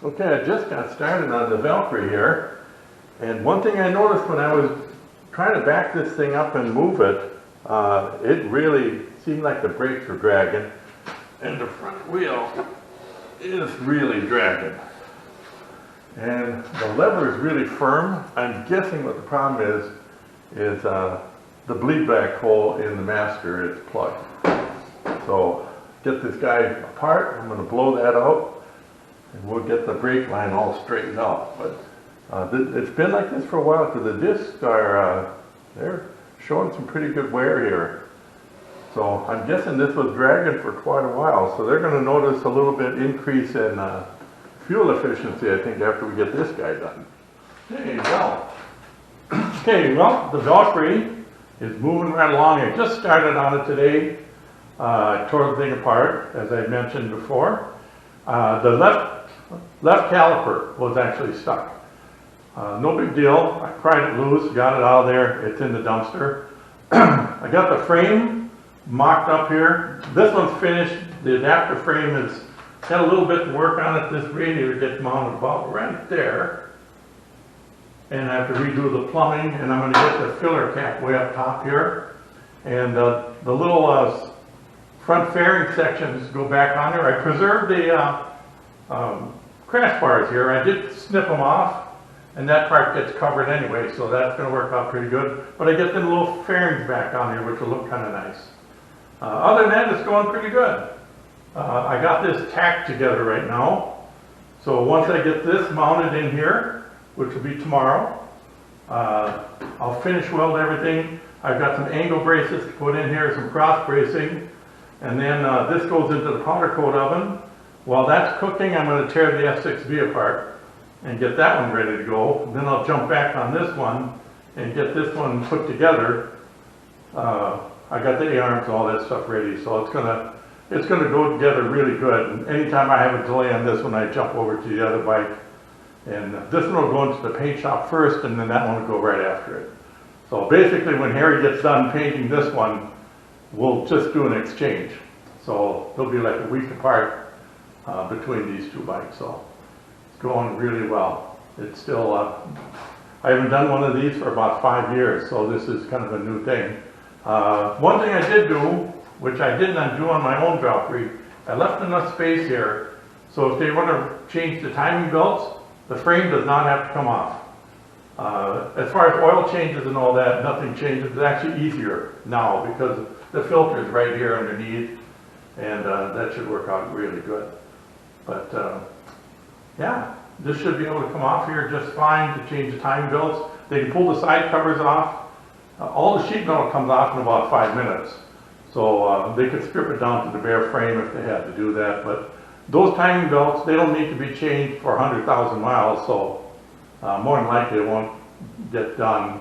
Okay, I just got started on the Valkyrie here, and one thing I noticed when I was trying to back this thing up and move it, it really seemed like the brakes were dragging, and the front wheel is really dragging. And the lever is really firm. I'm guessing what the problem is the bleed back hole in the master is plugged. So get this guy apart, I'm going to blow that out, and we'll get the brake line all straightened out. But it's been like this for a while because the discs are, they're showing some pretty good wear here. So I'm guessing this was dragging for quite a while. So they're going to notice a little bit increase in fuel efficiency, I think, after we get this guy done. Okay, well, the Valkyrie is moving right along. I just started on it today. I tore the thing apart, as I mentioned before. The left caliper was actually stuck. No big deal. I pried it loose, got it out of there. It's in the dumpster. I got the frame mocked up here. This one's finished. The adapter frame has got a little bit of work on it. This radiator gets mounted about right there. And I have to redo the plumbing, and I'm going to get the filler cap way up top here. And the little front fairing sections go back on there. I preserved the crash bars here. I did snip them off, and that part gets covered anyway, so that's going to work out pretty good. But I get the little fairings back on here, which will look kind of nice. Other than that, it's going pretty good. I got this tacked together right now. So once I get this mounted in here, which will be tomorrow, I'll finish weld everything. I've got some angle braces to put in here, some cross bracing, and then this goes into the powder coat oven. While that's cooking, I'm going to tear the F6V apart and get that one ready to go. Then I'll jump back on this one and get this one put together. I got the A-arms, all that stuff ready, so it's gonna go together really good. And anytime I have a delay on this one, I jump over to the other bike. And this one will go into the paint shop first, and then that one will go right after it. So basically, when Harry gets done painting this one, we'll just do an exchange. So they'll be like a week apart between these two bikes. So it's going really well. It's still, I haven't done one of these for about 5 years, so this is kind of a new thing. One thing I did do, which I did not do on my own Valkyrie, I left enough space here, so if they want to change the timing belts, the frame does not have to come off. As far as oil changes and all that, nothing changes. It's actually easier now because the filter is right here underneath, and that should work out really good. But yeah, this should be able to come off here just fine to change the timing belts. They can pull the side covers off. All the sheet metal comes off in about 5 minutes. So they could strip it down to the bare frame if they had to do that. But those timing belts, they don't need to be changed for 100,000 miles, so more than likely it won't get done,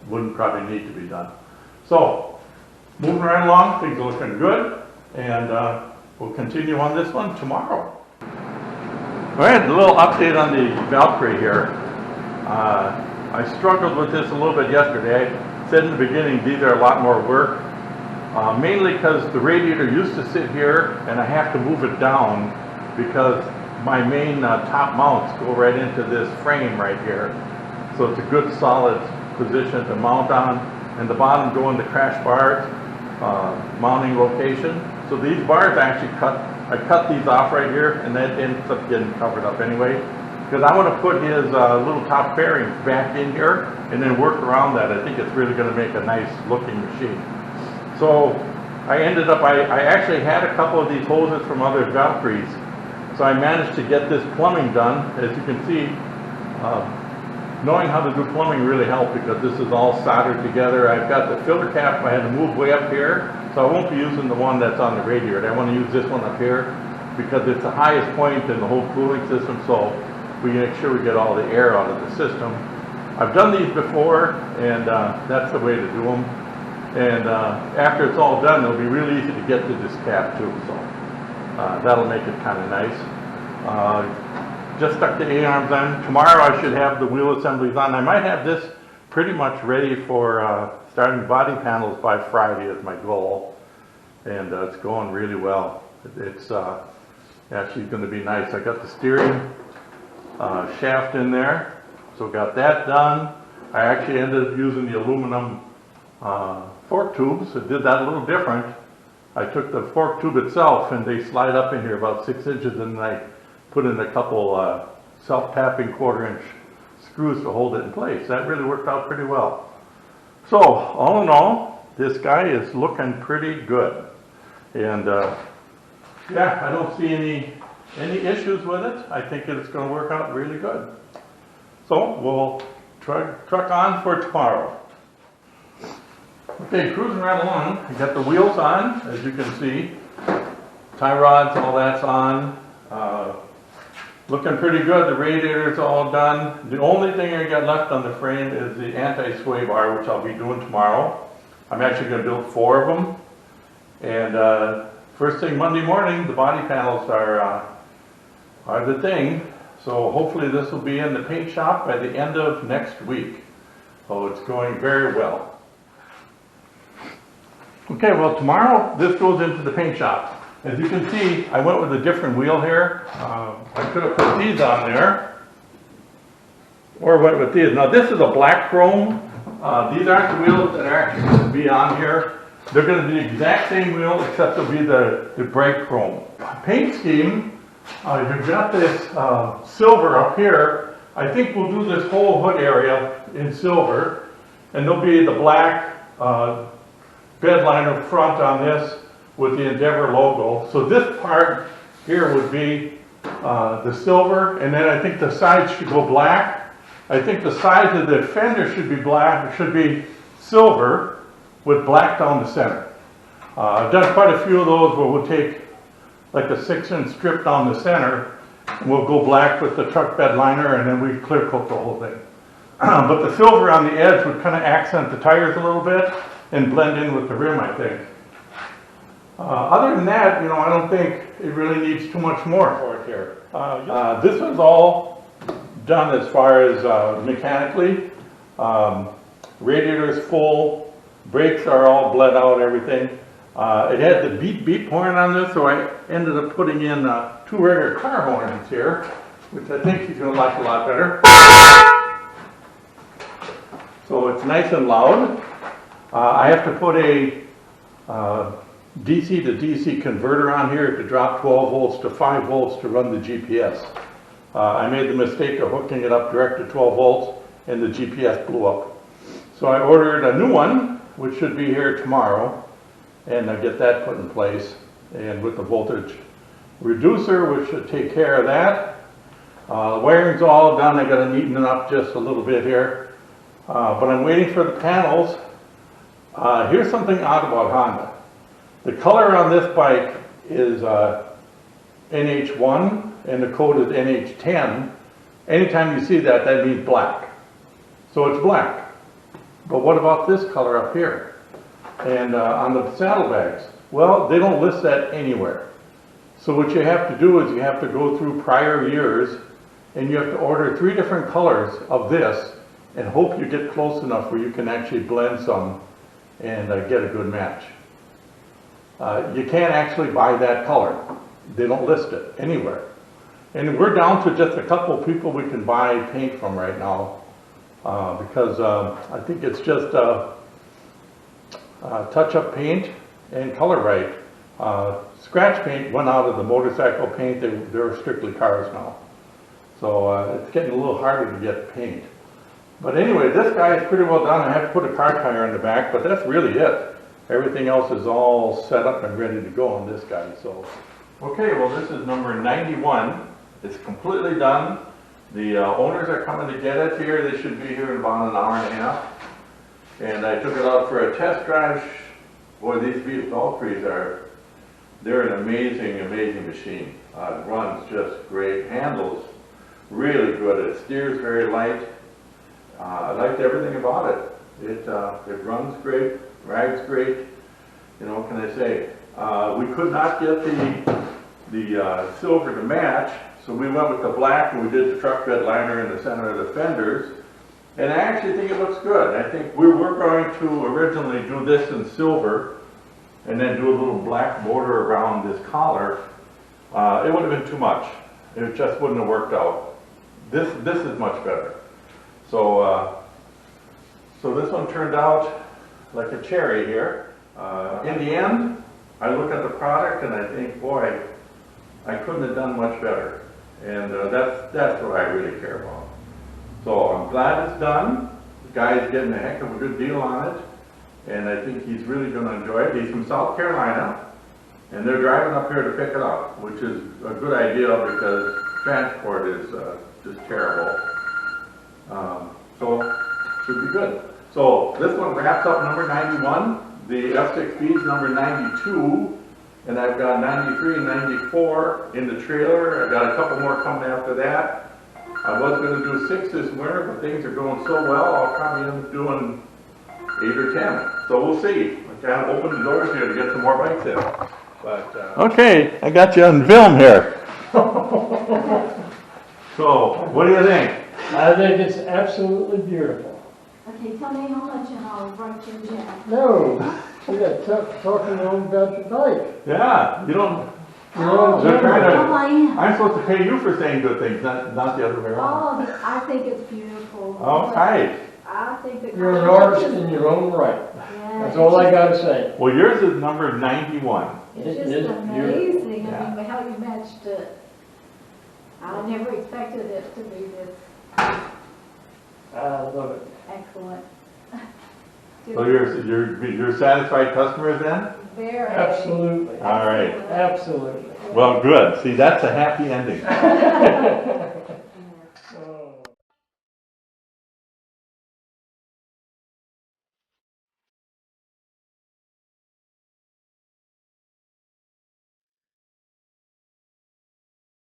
wouldn't probably need to be done. So, moving right along, things are looking good, and we'll continue on this one tomorrow. All right, a little update on the Valkyrie here. I struggled with this a little bit yesterday. I said in the beginning, these are a lot more work, mainly because the radiator used to sit here, and I have to move it down because my main top mounts go right into this frame right here. So it's a good solid position to mount on, and the bottom go in the crash bars mounting location. So these bars I cut these off right here, and that ends up getting covered up anyway, because I want to put his little top fairing back in here and then work around that. I think it's really going to make a nice looking machine. So I ended up, I actually had a couple of these hoses from other Valkyries. So I managed to get this plumbing done. As you can see, knowing how to do plumbing really helped because this is all soldered together. I've got the filter cap I had to move way up here, so I won't be using the one that's on the radiator. I want to use this one up here because it's the highest point in the whole cooling system, so we make sure we get all the air out of the system. I've done these before, and that's the way to do them. And after it's all done, it'll be really easy to get to this cap too. So. That'll make it kind of nice. Just stuck the A-arms on. Tomorrow I should have the wheel assemblies on. I might have this pretty much ready for starting body panels by Friday is my goal. And it's going really well. It's actually going to be nice. I got the steering shaft in there. So got that done. I actually ended up using the aluminum fork tubes. It did that a little different. I took the fork tube itself and they slide up in here about 6 inches, and I put in a couple self-tapping 1/4-inch screws to hold it in place. That really worked out pretty well. So all in all, this guy is looking pretty good. And yeah, I don't see any issues with it. I think it's going to work out really good. So we'll truck on for tomorrow. Okay, cruising right along. I got the wheels on, as you can see. Tie rods, all that's on. Looking pretty good. The radiator's all done. The only thing I got left on the frame is the anti-sway bar, which I'll be doing tomorrow. I'm actually going to build 4 of them. And first thing Monday morning, the body panels are the thing. So hopefully this will be in the paint shop by the end of next week. So it's going very well. Okay, well tomorrow this goes into the paint shop. As you can see, I went with a different wheel here. I could have put these on there, or went with these. Now this is a black chrome. These aren't the wheels that are actually going to be on here. They're going to be the exact same wheel, except they'll be the bright chrome. Paint scheme, you've got this silver up here. I think we'll do this whole hood area in silver, and there'll be the black bed liner front on this with the Endeavor logo. So this part here would be the silver, and then I think the sides should go black. I think the sides of the fender should be black, it should be silver with black down the center. I've done quite a few of those where we'll take like a 6-inch strip down the center, and we'll go black with the truck bed liner, and then we clear coat the whole thing. But the silver on the edge would kind of accent the tires a little bit and blend in with the rim, I think. Other than that, you know, I don't think it really needs too much more for it here. This was all done as far as mechanically. Radiator's full, brakes are all bled out, everything. It had the beep beep horn on this, so I ended up putting in 2 regular car horns here, which I think he's going to like a lot better. So it's nice and loud. I have to put a DC to DC converter on here to drop 12 volts to 5 volts to run the GPS. I made the mistake of hooking it up direct to 12 volts and the GPS blew up. So I ordered a new one, which should be here tomorrow, and I get that put in place, and with the voltage reducer, which should take care of that. The wiring's all done. I got to neaten it up just a little bit here, but I'm waiting for the panels. Here's something odd about Honda. The color on this bike is NH1 and the code is NH10. Anytime you see that, that means black. So it's black. But what about this color up here? And on the saddlebags? Well, they don't list that anywhere. So what you have to do is you have to go through prior years and you have to order 3 different colors of this and hope you get close enough where you can actually blend some and get a good match. You can't actually buy that color. They don't list it anywhere. And we're down to just a couple people we can buy paint from right now because I think it's just touch-up paint and color right. Scratch paint went out of the motorcycle paint. They're strictly cars now. So it's getting a little harder to get paint. But anyway, this guy is pretty well done. I have to put a car tire in the back, but that's really it. Everything else is all set up and ready to go on this guy. So, okay, well this is number 91. It's completely done. The owners are coming to get it here. They should be here in about an hour and a half. And I took it out for a test drive. Boy, these Valkyries they're an amazing, amazing machine. It runs just great. Handles really good. It steers very light. I liked everything about it. It runs great, rides great. You know, what can I say? We could not get the silver to match, so we went with the black and we did the truck bed liner in the center of the fenders. And I actually think it looks good. I think we were going to originally do this in silver and then do a little black border around this collar. It would have been too much. It just wouldn't have worked out. this is much better. So, so this one turned out like a cherry here. In the end, I look at the product and I think, boy, I couldn't have done much better. And that's what I really care about. So I'm glad it's done. The guy's getting a heck of a good deal on it. And I think he's really going to enjoy it. He's from South Carolina. And they're driving up here to pick it up, which is a good idea because transport is just terrible. So should be good. So this one wraps up number 91. The F6B is number 92. And I've got 93 and 94 in the trailer. I've got a couple more coming after that. I was going to do 6 this winter, but things are going so well, I'll probably end up doing 8 or 10. So we'll see. I kind of opened the doors here to get some more bikes in. But, okay, I got you on film here. So, what do you think? I think it's absolutely beautiful. Okay, tell me how much and I'll write you a check. No, you got tough talking to them about your bike. Yeah, you don't. They're trying to, I'm supposed to pay you for saying good things, not the other way around. Oh, I think it's beautiful. Okay. I think that You're an artist in your own right. Yeah, That's all I gotta say. Well, yours is number 91. It's just is amazing. Yeah. I mean, how you matched it. I never expected it to be this I love it. excellent. So you're satisfied customers then? Very. Absolutely. All right. Absolutely. Well, good. See, that's a happy ending.